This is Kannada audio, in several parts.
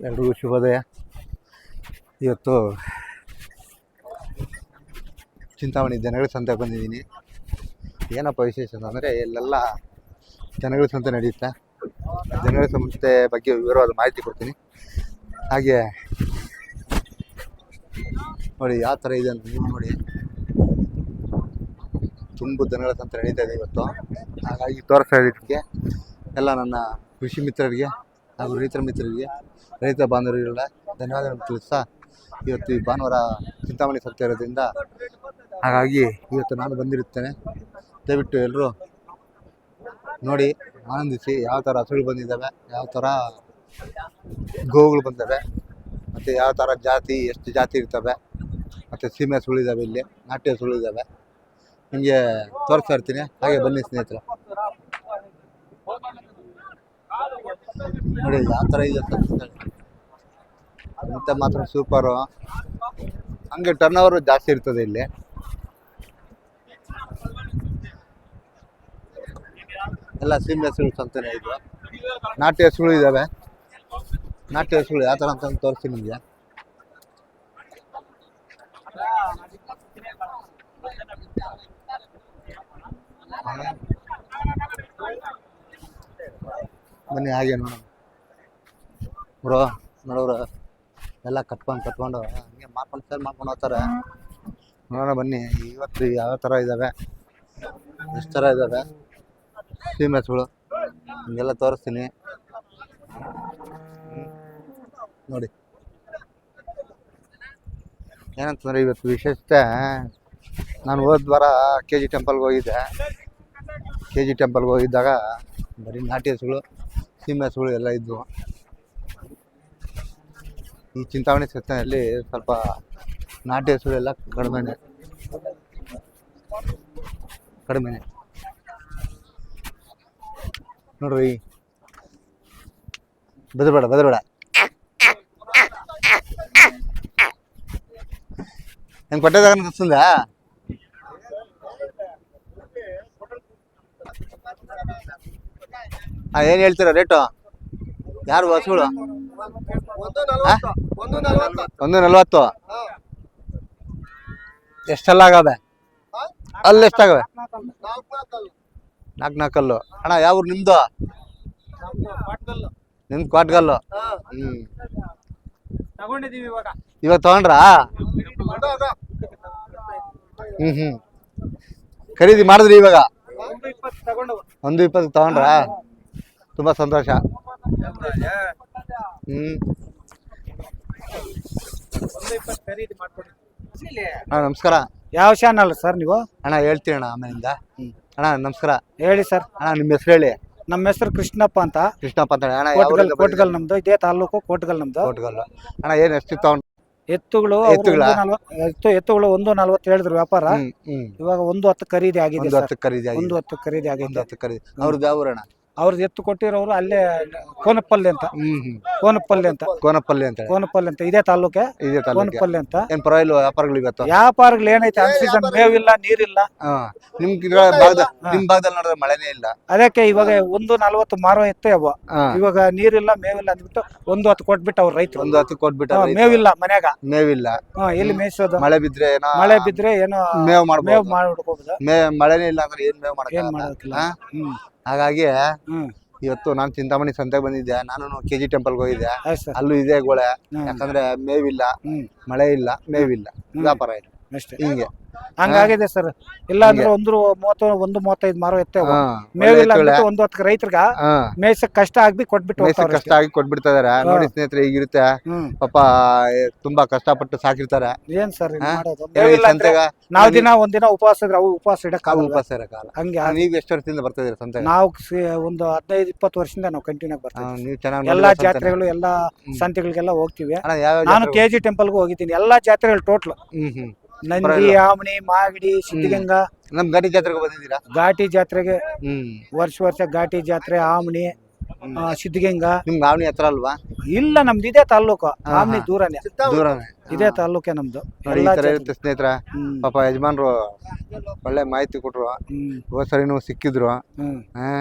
ಎಲ್ರಿಗೂ ಶುಭೋದಯ. ಇವತ್ತು ಚಿಂತಾಮಣಿ ಜನಗಳ ಸಂತೆ ಬಂದಿದ್ದೀನಿ. ಏನಪ್ಪ ವಿಶೇಷ ಅಂದರೆ ಇಲ್ಲೆಲ್ಲ ಜನಗಳ ಸಂತೆ ನಡೆಯುತ್ತೆ. ಜನಗಳ ಸಂತೆ ಬಗ್ಗೆ ವಿವರವಾದ ಮಾಹಿತಿ ಕೊಡ್ತೀನಿ. ಹಾಗೆ ನೋಡಿ ಯಾವ ಥರ ಇದೆ ಅಂತ ನೀವು ನೋಡಿ. ತುಂಬ ದನಗಳ ಸಂತೆ ನಡೀತಾ ಇದೆ ಇವತ್ತು. ಹಾಗಾಗಿ ತೋರಿಸ್ತಾ ಇದ್ದಕ್ಕೆ ಎಲ್ಲ ನನ್ನ ಕೃಷಿ ಮಿತ್ರರಿಗೆ ಹಾಗೂ ರೈತರ ಮಿತ್ರರಿಗೆ, ರೈತ ಬಾಂಧವರಿಗೆಲ್ಲ ಧನ್ಯವಾದಗಳನ್ನು ತಿಳಿಸ್ತಾ, ಇವತ್ತು ಈ ಭಾನುವಾರ ಚಿಂತಾಮಣಿ ಸಂತೆ ಇರೋದ್ರಿಂದ ಹಾಗಾಗಿ ಇವತ್ತು ನಾನು ಬಂದಿರುತ್ತೇನೆ. ದಯವಿಟ್ಟು ಎಲ್ಲರೂ ನೋಡಿ ಆನಂದಿಸಿ. ಯಾವ ಥರ ಹಸುಗಳು ಬಂದಿದ್ದಾವೆ, ಯಾವ ಥರ ಗೋವುಗಳು ಬಂದಿದ್ದಾವೆ, ಮತ್ತು ಯಾವ ಥರ ಜಾತಿ, ಎಷ್ಟು ಜಾತಿ ಇರ್ತವೆ, ಮತ್ತು ಸೀಮೆ ಹಸುಗಳು ಇದ್ದಾವೆ, ಇಲ್ಲಿ ನಾಟ್ಯ ಹಸುಗಳು ಇದ್ದಾವೆ. ನಿಮಗೆ ತೋರಿಸ್ತಾ ಇರ್ತೀನಿ. ಹಾಗೆ ಬನ್ನಿ ಸ್ನೇಹಿತರೆ, ನೋಡಿ ಯಾವ ಥರ ಇದೆ ಅಂತ ಮಾತ್ರ ಸೂಪರು. ಹಂಗೆ ಟರ್ನ್ ಓವರ್ ಜಾಸ್ತಿ ಇರ್ತದೆ ಇಲ್ಲಿ. ಎಲ್ಲ ಸೀಮೆ ಹಸುಗಳು ಸಂತೆನೇ ಇದು. ನಾಟ್ಯ ಹಸುಗಳು ಇದ್ದಾವೆ. ನಾಟ್ಯ ಹಸುಗಳು ಯಾವ ಥರ ಅಂತ ತೋರಿಸ್ತೀನಿ ನಿಮಗೆ. ಬನ್ನಿ ಹಾಗೆ ನೋಡೋಣ. ಬ್ರೋ ನೋಡೋರು ಎಲ್ಲ ಕಟ್ಕೊಂಡು ಹಂಗೆ ಮಾಡ್ಕೊಂಡು ಸೇಲ್ ಮಾಡ್ಕೊಂಡು ಹೋಗ್ತಾರೆ. ನೋಡೋಣ ಬನ್ನಿ ಇವತ್ತು ಯಾವ ಥರ ಇದ್ದಾವೆ, ಎಷ್ಟು ಥರ ಇದ್ದಾವೆ ಸೀಮೆ ಹಸುಗಳು, ಹಿಂಗೆಲ್ಲ ತೋರಿಸ್ತೀನಿ ನೋಡಿ. ಏನಂತಂದರೆ ಇವತ್ತು ವಿಶೇಷತೆ, ನಾನು ಹೋದ ವಾರ ಕೆ ಜಿ ಟೆಂಪಲ್ಗೆ ಹೋಗಿದ್ದೆ. ಕೆ ಜಿ ಟೆಂಪಲ್ಗೆ ಹೋಗಿದ್ದಾಗ ಬರೀ ನಾಟಿ ಹಸುಗಳು, ಸೀಮೆ ಹಸುಗಳು ಎಲ್ಲ ಇದ್ವು. ಈ ಚಿಂತಾಮಣಿ ಸಂತೆಯಲ್ಲಿ ಸ್ವಲ್ಪ ನಾಟಿ ಹಸುಗಳೆಲ್ಲ ಕಡಿಮೆನೆ. ನೋಡ್ರಿ, ಬೆದರ್ಬೇಡ ಹೆಂಗೆ ಪಟ್ಟದಾಗ ಅನ್ಸುಂದ. ಏನು ಹೇಳ್ತೀರಾ ರೇಟು? ಯಾರು ಹಸುಗಳು? 140. ಎಷ್ಟೆಲ್ಲ ಆಗವೆ? ಅಲ್ಲಿ ಎಷ್ಟಾಗವೆ? 4 ಅಣ್ಣ. ಯಾವ ಊರು ನಿಮ್ದು? ನಿಮ್ದು ಕ್ವಾಟ್ಗಲ್ಲು. ಇವಾಗ ತಗೊಂಡ್ರಾ? ಖರೀದಿ ಮಾಡಿದ್ರಿ ಇವಾಗ? 120 ತಗೊಂಡ್ರಾ? ತುಂಬಾ ಸಂತೋಷ. ನಮಸ್ಕಾರ. ಯಾವ ಚಾನಲ್ ಸರ್ ನೀವು? ಅಣ್ಣ ಹೇಳ್ತೀನಿ ಅಣ್ಣ ಆಮೇಲಿಂದ. ಅಣ್ಣ ನಮಸ್ಕಾರ. ಹೇಳಿ ಸರ್. ಅಣ್ಣ ನಿಮ್ಮ ಹೆಸರು ಹೇಳಿ. ನಮ್ಮ ಹೆಸರು ಕೃಷ್ಣಪ್ಪ ಅಂತ. ಕೃಷ್ಣಪ್ಪ ಅಂತ ಅಣ್ಣ. ಕೋಟ್ಗಲ್ ನಮ್ದು, ಇದೇ ತಾಲೂಕು ಕೋಟ್ಗಲ್ ನಮ್ದು. ಕೋಟ್ಗಲ್. ಅಣ್ಣ ಏನು ಎಷ್ಟು ತಗೊಂಡು? ಎತ್ತುಗಳು 140 ಹೇಳಿದ್ರು ವ್ಯಾಪಾರ. ಇವಾಗ 110 ಖರೀದಿ ಆಗಿದೆ. 110 ಖರೀದಿ ಆಗಿದೆ. 110 ಖರೀದಿ ಆಗಿದೆ. 110 ಖರೀದಿ. ಅವ್ರದ್ದು ಯಾವ ಊರಣ್ಣ? ಅವ್ರದ್ದು ಎತ್ತು ಕೊಟ್ಟಿರೋರು ಅಲ್ಲೇ ಕೋನಪಲ್ಲಿ ಅಂತ. ಕೋನಪಲ್ಲಿ ಅಂತ ಇದೇ ತಾಲೂಕೆ. ಕೋನಪಲ್ಲಿ ಅಂತ. ಏನ್ ಪರವಾಗಿಲ್ಲ ವ್ಯಾಪಾರಗಳು ಇವತ್ತು? ವ್ಯಾಪಾರಗಳು ಏನೈತೆ, ಅನ್ಸೀಸನ್ ಮೇವಿಲ್ಲ, ನೀರಿಲ್ಲ. ನಿಮ್ ಭಾಗದಲ್ಲಿ ನೋಡಿದ್ರೆ ಮಳೆನೇ ಇಲ್ಲ. ಅದಕ್ಕೆ ಇವಾಗ 140 ಮಾರೋ ಎತ್ತು ಅವ. ಇವಾಗ ನೀರಿಲ್ಲ, ಮೇವಿಲ್ಲ ಅಂದ್ಬಿಟ್ಟು 110 ಕೊಟ್ಬಿಟ್ಟು ಅವ್ರ ರೈತರು 110 ಕೊಟ್ಬಿಟ್ಟು ಮೇವಿಲ್ಲ ಮನ್ಯಾಗ. ಮೇವಿಲ್ಲ. ಎಲ್ಲಿ ಮೇಯಿಸೋದು? ಮಳೆ ಬಿದ್ರೆ ಏನೋ ಮೇವ್ ಮಾಡ್ಬೋದು. ಮಾಡ್ಬಿಡ್ಬೋದು. ಮಳೆನೇ ಇಲ್ಲ ಅಂದ್ರೆ ಏನ್ ಮೇವ್ ಮಾಡೋದಿಲ್ಲ. ಹಾಗಾಗಿ ಇವತ್ತು ನಾನು ಚಿಂತಾಮಣಿ ಸಂತೆಗೆ ಬಂದಿದ್ದೆ. ನಾನು ಕೆ ಜಿ ಟೆಂಪಲ್ಗೆ ಹೋಗಿದ್ದೆ. ಅಲ್ಲೂ ಇದೆ ಗೋಳೆ. ಯಾಕಂದ್ರೆ ಮೇವಿಲ್ಲ, ಮಳೆ ಇಲ್ಲ, ಮೇವಿಲ್ಲ, ವ್ಯಾಪಾರ ಇಲ್ಲ. ಹಿಂಗೆ ಹಂಗಾಗಿದೆ ಸರ್. ಇಲ್ಲ ಅಂದ್ರೆ 135 ಮಾರೋ ಎತ್ತೆ ಮೇವಿಲ್ಲ. 110 ರೈತರಿಗೆ ಮೇಯ್ಸಕ್ ಕಷ್ಟ ಆಗಿ ಕೊಟ್ಬಿಡ್ತಾ ಇದಾರೆ. ನೋಡಿ ಸ್ನೇಹಿತರೆ, ಈಗಿರುತ್ತೆ ಪಾಪ, ತುಂಬಾ ಕಷ್ಟಪಟ್ಟು ಸಾಕಿರ್ತಾರೆ. ಏನ್ ಸರ್ ನಾವ್ ಒಂದಿನ ಉಪವಾಸ ಇದ್ರೆ ಅವು ಉಪವಾಸ ಇಡಕ್ಕಾಗಲ್ಲ. ಹಂಗೆ ನೀವ್ ಎಷ್ಟು ವರ್ಷದಿಂದ ಬರ್ತಾ ಇದೀರ ಸಂತೆ? ನಾವು ಒಂದು 15-20 ವರ್ಷದಿಂದ ನಾವು ಕಂಟಿನ್ಯೂ ಬರ್ತೀವಿ. ಎಲ್ಲಾ ಜಾತ್ರೆಗಳು, ಎಲ್ಲಾ ಸಂತೆಗಳಿಗೆಲ್ಲ ಹೋಗ್ತಿವಿ. ನಾನು ಕೆ ಜಿ ಟೆಂಪಲ್ಗೂ ಹೋಗಿದ್ದೀನಿ. ಎಲ್ಲಾ ಜಾತ್ರೆಗಳು ಟೋಟಲ್ ನಂದಿ, ಆಮಣಿ, ಮಾಗಡಿ, ಸಿದ್ಧಗಂಗಾ. ನಮ್ ಘಾಟಿ ಜಾತ್ರೆಗೆ ಬಂದಿದ್ದೀರಾ? ಘಾಟಿ ಜಾತ್ರೆಗೆ ವರ್ಷ ಘಾಟಿ ಜಾತ್ರೆ, ಆಮಣಿ, ಸಿದ್ಧಗಂಗಾ. ನಿಮ್ಗೆ ಮಾವನಿ ಹತ್ರ ಅಲ್ವಾ? ಇಲ್ಲ, ನಮ್ದು ಇದೇ ತಾಲ್ಲೂಕು. ಮಾಮನಿ ದೂರನೇ, ದೂರನೇ. ಇದೇ ತಾಲ್ಲೂಕೆ ನಮ್ದು. ನೋಡಿ ಈ ತರ ಇರುತ್ತೆ ಸ್ನೇಹಿತರ. ಪಾಪ ಯಜಮಾನ್ರು ಒಳ್ಳೆ ಮಾಹಿತಿ ಕೊಟ್ರು. ಹೋದ್ ಸರಿನೂ ಸಿಕ್ಕಿದ್ರು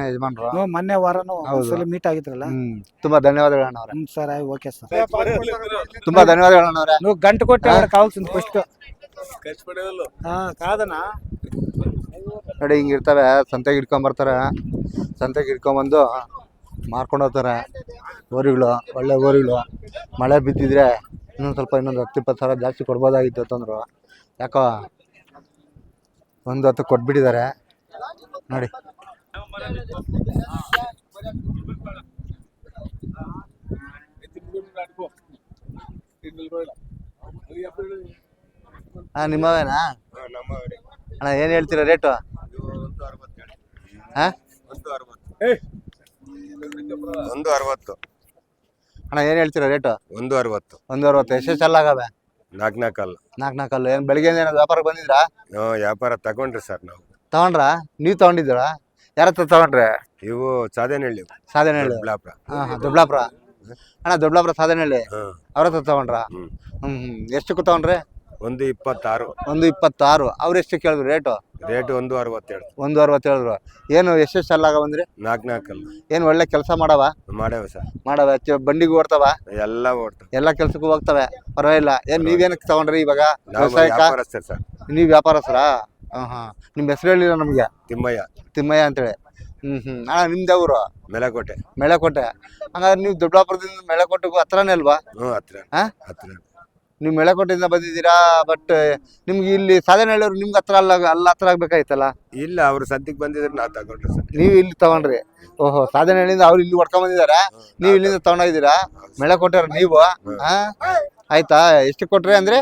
ಯಜಮಾನ್ರು. ಮೊನ್ನೆ ವಾರನು ಮೀಟ್ ಆಗಿದ್ರಲ್ಲ. ತುಂಬಾ ಧನ್ಯವಾದಗಳು ಅಣ್ಣ ಅವ್ರೆ. Sir, okay sir. ತುಂಬಾ ಧನ್ಯವಾದಗಳು ಅಣ್ಣ ಅವ್ರೆ. ನೀವು ಗಂಟು ಕೊಟ್ಟೆ ಕಾವಾಲ್ಸಿಂದ ಫಸ್ಟ್ ಕಾದನ ನೋಡಿ ಹಿಂಗಿರ್ತವೆ. ಸಂತೆಗೆ ಹಿಡ್ಕೊಂಬರ್ತಾರೆ. ಸಂತೆಗೆ ಹಿಡ್ಕೊಂಬಂದು ಮಾರ್ಕೊಂಡು ಹೋಗ್ತಾರೆ ಓರಿಗಳು. ಒಳ್ಳೆ ಓರಿಗಳು. ಮಳೆ ಬಿದ್ದಿದ್ರೆ ಇನ್ನೊಂದು 10-20 ಸಾವಿರ ಜಾಸ್ತಿ ಕೊಡ್ಬೋದಾಗಿತ್ತು ಅಂತಂದ್ರು. ಯಾಕೋ 1-10 ಕೊಟ್ಬಿಟ್ಟಿದ್ದಾರೆ ನೋಡಿ. ನಿಮ್ಮವೇನಾ ಅಣ್ಣ? ಏನು ಹೇಳ್ತೀರಾ ರೇಟು? ಹಾಂ, 160 ಅಣ್ಣ ಏನು ಹೇಳ್ತೀರಾ ರೇಟು? 160. 160. ಎಷ್ಟು ಚಲ್ಲಾಗವೆ? 4 ಏನು ಬೆಳಿಗ್ಗೆ ಏನಾದ್ರು ವ್ಯಾಪಾರಕ್ಕೆ ಬಂದಿದ್ರಾ? ವ್ಯಾಪಾರ ತಗೊಂಡ್ರಿ ಸರ್. ನಾವು ತಗೊಂಡ್ರಾ? ನೀವು ತಗೊಂಡಿದ್ದೀರಾ? ಯಾರ ಹತ್ರ ತಗೊಂಡ್ರೆ? ಇವು ಸಾಧನಹಳ್ಳಿ. ದೊಡ್ಡಬಳ್ಳಾಪುರ. ದೊಡ್ಡಬಳ್ಳಾಪುರ ಅಣ್ಣ, ದೊಡ್ಡಬಳ್ಳಾಪುರ ಸಾಧನಹಳ್ಳಿ ಅವ್ರ ಹತ್ರ ತಗೊಂಡ್ರಾ? ಎಷ್ಟಕ್ಕೂ ತಗೊಂಡ್ರೆ? 126. 126. ಅವ್ರು ಎಷ್ಟು ಕೇಳಿದ್ರು ರೇಟು? ರೇಟ್ 160 160 ಹೇಳಿದ್ರು. ಏನು ಎಷ್ಟೆಷ್ಟು ಅಲ್ಲಾಗ ಬಂದ್ರಿ? 4 ಏನು ಒಳ್ಳೆ ಕೆಲಸ ಮಾಡವ? ಮಾಡೇವ ಸರ್. ಮಾಡವ. ಬಂಡಿಗೂ ಓಡ್ತಾವ? ಎಲ್ಲ ಓಡ್ತಾವ. ಎಲ್ಲ ಕೆಲ್ಸಕ್ಕೂ ಹೋಗ್ತವೆ. ಪರವಾಗಿಲ್ಲ. ಏನ್ ನೀವೇನಕ್ಕೆ ತಗೊಂಡ್ರಿ ಇವಾಗ? ವ್ಯಾಪಾರಸ್ಥರು ಸರ್. ನೀವ್ ವ್ಯಾಪಾರಸ್ಥರಾ? ನಿಮ್ ಹೆಸರು ಹೇಳಿಲ್ಲ ನಮ್ಗೆ. ತಿಮ್ಮಯ್ಯ ಅಂತೇಳಿ. ಅಣ್ಣ ನಿಮ್ದು ಯಾವ್ರು? ಮೇಲಕೋಟೆ. ಹಂಗಾದ್ರೆ ನೀವು ದೊಡ್ಡಬಳ್ಳಾಪುರದಿಂದ ಮೇಲಕೋಟೆಗೂ ಹತ್ರನೇ ಅಲ್ವಾ? ಹತ್ರ. ನೀವು ಮೇಲಕೋಟೆಯಿಂದ ಬಂದಿದ್ದೀರಾ. ಬಟ್ ನಿಮ್ಗೆ ಇಲ್ಲಿ ಸಾಧನಹಳ್ಳಿಯವ್ರು ನಿಮ್ಗೆ ಹತ್ರ ಅಲ್ಲಿ ಹತ್ರ ಆಗ್ಬೇಕಾಯ್ತಲ್ಲ? ಇಲ್ಲ, ಅವ್ರು ಸದ್ಯಕ್ಕೆ ಬಂದಿದ್ರು, ನಾವು ತಗೊಂಡ್ರಿ ಸರ್. ನೀವು ಇಲ್ಲಿ ತಗೊಂಡ್ರಿ? ಓಹೋ, ಸಾಧನಹಳ್ಳಿಯಿಂದ ಅವ್ರು ಇಲ್ಲಿ ಹೊಡ್ಕೊಂಡ್ ಬಂದಿದ್ದಾರೆ, ನೀವು ಇಲ್ಲಿಂದ ತಗೊಂಡೋಗಿದ್ದೀರಾ? ಮೇಲಕೋಟೆ ನೀವು? ಆಯ್ತಾ. ಎಷ್ಟು ಕೊಟ್ರಿ ಅಂದ್ರೆ?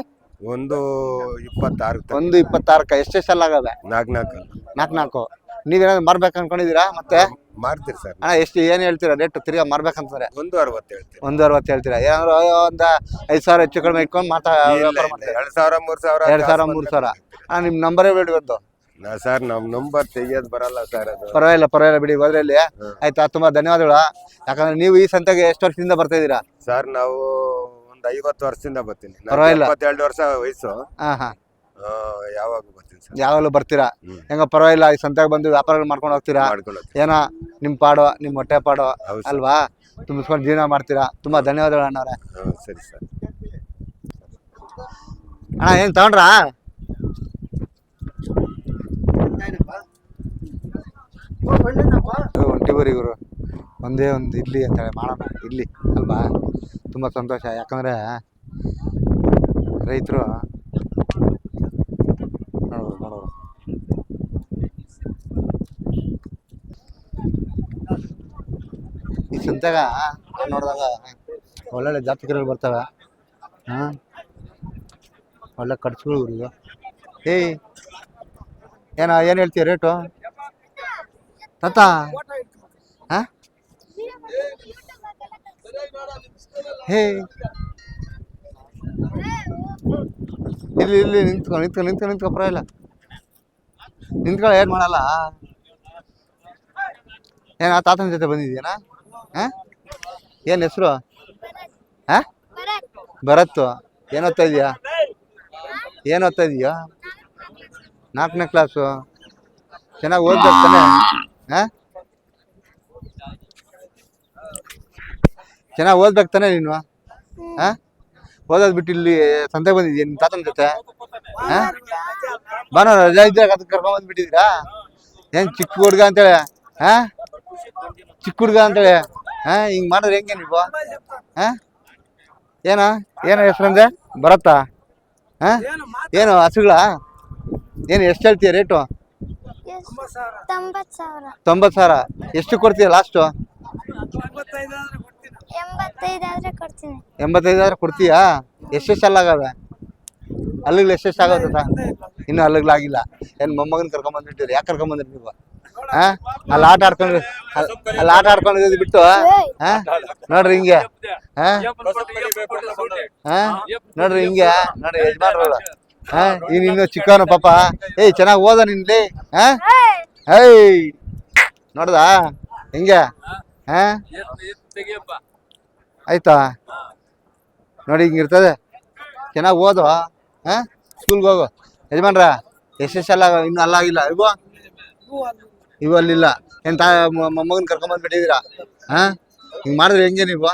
126. 126. ಎಷ್ಟೆಷ್ಟೆಲ್ಲ ಆಗವೆ? 4. ನೀವೇನಾದ್ರು ಮಾರ್ಬೇಕು ಅನ್ಕೊಂಡಿದ್ದೀರಾ? ಮತ್ತೆ ಮಾಡ್ತೀರಿ ಸರ್. ಅಣ್ಣ ಎಷ್ಟು ಏನು ಹೇಳ್ತೀರಾ ರೇಟ್? ತಿರ್ಗಾ ಮಾರ್ಬೇಕಂತಾರೆ 160 ಹೇಳ್ತೀರಿ. 160 ಹೇಳ್ತೀರಾ? ಏನಾದ್ರು ಒಂದು 5,000 ಹೆಚ್ಚು ಕಡಿಮೆ ಇಟ್ಕೊಂಡು 2,000 3,000. ನಿಮ್ ನಂಬರೇ ಬಿಡಿ ಒಂದು. ಸರ್, ನಮ್ ನಂಬರ್ ತೆಗಿಯೋದು ಬರಲ್ಲ ಸರ್. ಅದು ಪರವಾಗಿಲ್ಲ ಬಿಡಿ, ಹೋದ್ರಲ್ಲಿ. ಆಯ್ತಾ, ತುಂಬಾ ಧನ್ಯವಾದಗಳು. ಯಾಕಂದ್ರೆ ನೀವು ಈ ಸಂತೆಗೆ ಎಷ್ಟು ವರ್ಷದಿಂದ ಬರ್ತಾ ಇದೀರಾ? ಸರ್, ನಾವು ಒಂದು 50 ವರ್ಷದಿಂದ ಬರ್ತೀನಿ. ಪರವಾಗಿಲ್ಲ. 72 ವರ್ಷ ವಯಸ್ಸು. ಯಾವಾಗ ಬರ್ತೀನಿ ಸರ್? ಯಾವಾಗಲೂ ಬರ್ತೀರಾ? ಹೆಂಗ ಪರವಾಗಿಲ್ಲ. ಈ ಸಂತೆಗೆ ಬಂದು ವ್ಯಾಪಾರಗಳು ಮಾಡ್ಕೊಂಡು ಹೋಗ್ತೀರಾ? ಏನೋ ನಿಮ್ ಪಾಡು, ನಿಮ್ ಹೊಟ್ಟೆ ಪಾಡು ಅಲ್ವಾ? ತುಂಬಿಸ್ಕೊಂಡು ಜೀವನ ಮಾಡ್ತೀರಾ. ತುಂಬಾ ಧನ್ಯವಾದಗಳು ಅಣ್ಣವ್ರೆ. ಸರಿ ಸರ್. ಅಣ್ಣ ಏನ್ ತಗೊಂಡ್ರಾ? ಒಂಟಿಬರಿಗುರು ಒಂದೇ ಒಂದು ಇಡ್ಲಿ ಅಂತೇಳಿ ಮಾಡೋಣ ಇಡ್ಲಿ ಅಲ್ವಾ? ತುಂಬ ಸಂತೋಷ. ಯಾಕಂದರೆ ರೈತರು ನೋಡೋರು ಈ ಸಂತೆಗ ನೋಡಿದಾಗ ಒಳ್ಳೊಳ್ಳೆ ಜಾತಿಕರುಗಳು ಬರ್ತವೆ. ಒಳ್ಳೆ ಖರ್ಚುಗಳು ಇವ್ರಿಗೆ. ಏನು ಹೇಳ್ತೀಯ ರೇಟು ತಾತ? ಇಲ್ಲಿ ನಿಂತ್ಕೊ ಪರವಾಗಿಲ್ಲ. ನಿಂತ್ಕೊಳ್ಳ, ಏನ್ ಮಾಡಲ್ಲ. ಏನ ತಾತನ ಜೊತೆ ಬಂದಿದ್ಯಾನ? ಏನ್ ಹೆಸರು? ಭರತ್. ಏನ್ ಓದ್ತಾ ಇದೀಯಾ? 4ನೇ ಕ್ಲಾಸು. ಚೆನ್ನಾಗಿ ಓದ್ಬೇಕು ತಾನೆ? ಚೆನ್ನಾಗಿ ಓದ್ಬೇಕು ತಾನೆ ನೀನು? ಓದೋದ್ ಬಿಟ್ಟು ಇಲ್ಲಿ ಸಂತೆಗೆ ಬಂದಿದ್ಯಾ ನಿಮ್ ತಾತನ ಜೊತೆ? ಭಾನುವಾರ ರಜಾ ಇದ್ದಾಗ ಅದಕ್ಕೆ ಕರ್ಕೊಂಡ್ ಬಂದ್ಬಿಟ್ಟಿದ್ದೀರಾ? ಏನ್ ಚಿಕ್ಕ ಹುಡ್ಗ ಅಂತೇಳಿ? ಚಿಕ್ಕ ಹುಡ್ಗ ಅಂತೇಳಿ ಹಿಂಗ್ ಮಾಡಿದ್ರೆ ಹೆಂಗೆ ನೀವು? ಏನ ಹೆಸರಂದೆ? ಬರತ್ತಾ? ಏನು ಹಸುಗಳ? ಏನು ಎಷ್ಟು ಹೇಳ್ತೀಯ ರೇಟು? 90,000. ಎಷ್ಟು ಕೊಡ್ತೀಯ ಲಾಸ್ಟು? 85,000 ಕೊಡ್ತೀಯಾ? ಎಷ್ಟೆಷ್ಟು ಅಲ್ಲಾಗವೆ? ಅಲ್ಲಿಗಳು ಎಷ್ಟೆಷ್ಟು ಆಗೋದ? ಇನ್ನೂ ಅಲ್ಲಿಗಳಾಗಿಲ್ಲ. ಏನು ಮೊಮ್ಮಗನ ಕರ್ಕೊಂಬಂದ್ಬಿಟ್ಟಿರಿ? ಯಾಕೆ ಕರ್ಕೊಂಬಂದ್ರಿ ನೀವು? ಅಲ್ಲಿ ಆಟ ಆಡ್ಕೊಂಡಿದ್ದು ಬಿಟ್ಟು ನೋಡ್ರಿ ಹಿಂಗೆ. ನೋಡ್ರಿ ಹಿಂಗೆ. ನೋಡ್ರಿ ಯಜಮಾನ್ರು ಇನ್ನೂ ಚಿಕ್ಕವನು ಪಾಪ. ಚೆನ್ನಾಗಿ ಓದ ನಿನ್ಲಿ. ನೋಡ್ದ ಹಿಂಗೆ ಹಾ ಆಯ್ತಾ ನೋಡಿ ಹಿಂಗಿರ್ತದೆ ಚೆನ್ನಾಗಿ ಓದು ಹಾ ಸ್ಕೂಲ್ಗೆ ಹೋಗು ಯಜಮಾನ್ರ ಎಷ್ಟೆಷ್ಟೆಲ್ಲ ಇನ್ನೂ ಅಲ್ಲಾಗಿಲ್ಲ ಇವು ಅಲ್ಲಿಲ್ಲ ಏನು ಮೊಮ್ಮಗನ್ ಕರ್ಕೊಂಬಂದ್ಬಿಟ್ಟಿದ್ದೀರಾ ಹಾ ಹಿಂಗೆ ಮಾಡಿದ್ರೆ ಹೆಂಗೆ ನೀವು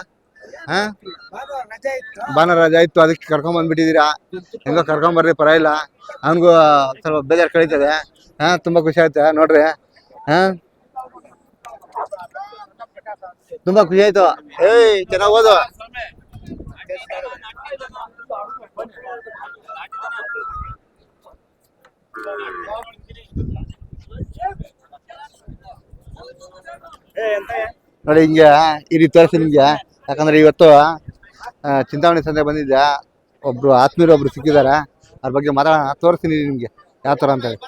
ಹಾ ಭಾನುವಾರ ರಜೆ ಇತ್ತು ಅದಕ್ಕೆ ಕರ್ಕೊಂಬಂದ್ಬಿಟ್ಟಿದ್ದೀರಾ ಹೆಂಗೋ ಕರ್ಕೊಂಬರ್ರಿ ಪರವಾಗಿಲ್ಲ ಅವನಿಗೂ ಸ್ವಲ್ಪ ಬೇಜಾರು ಕಳೀತದೆ ಹಾ ತುಂಬ ಖುಷಿ ಆಯ್ತು ನೋಡ್ರಿ ಹಾ ತುಂಬಾ ಖುಷಿ ಆಯ್ತು ಏಯ್ ಚೆನ್ನಾಗಿ ಓದು ನೋಡಿ ಹಿಂಗೆ ಈ ರೀತಿ ತೋರಿಸಿ ನಿಮ್ಗೆ ಯಾಕಂದ್ರೆ ಇವತ್ತು ಚಿಂತಾಮಣಿ ಸಂತೆ ಬಂದಿದ್ದೆ ಒಬ್ರು ಆತ್ಮೀಯರು ಒಬ್ರು ಸಿಕ್ಕಿದ್ದಾರೆ ಅದ್ರ ಬಗ್ಗೆ ಮಾತಾಡೋಣ ತೋರಿಸ್ತೀನಿ ನಿಮ್ಗೆ ಯಾವ ಥರ ಅಂತ ಹೇಳಿ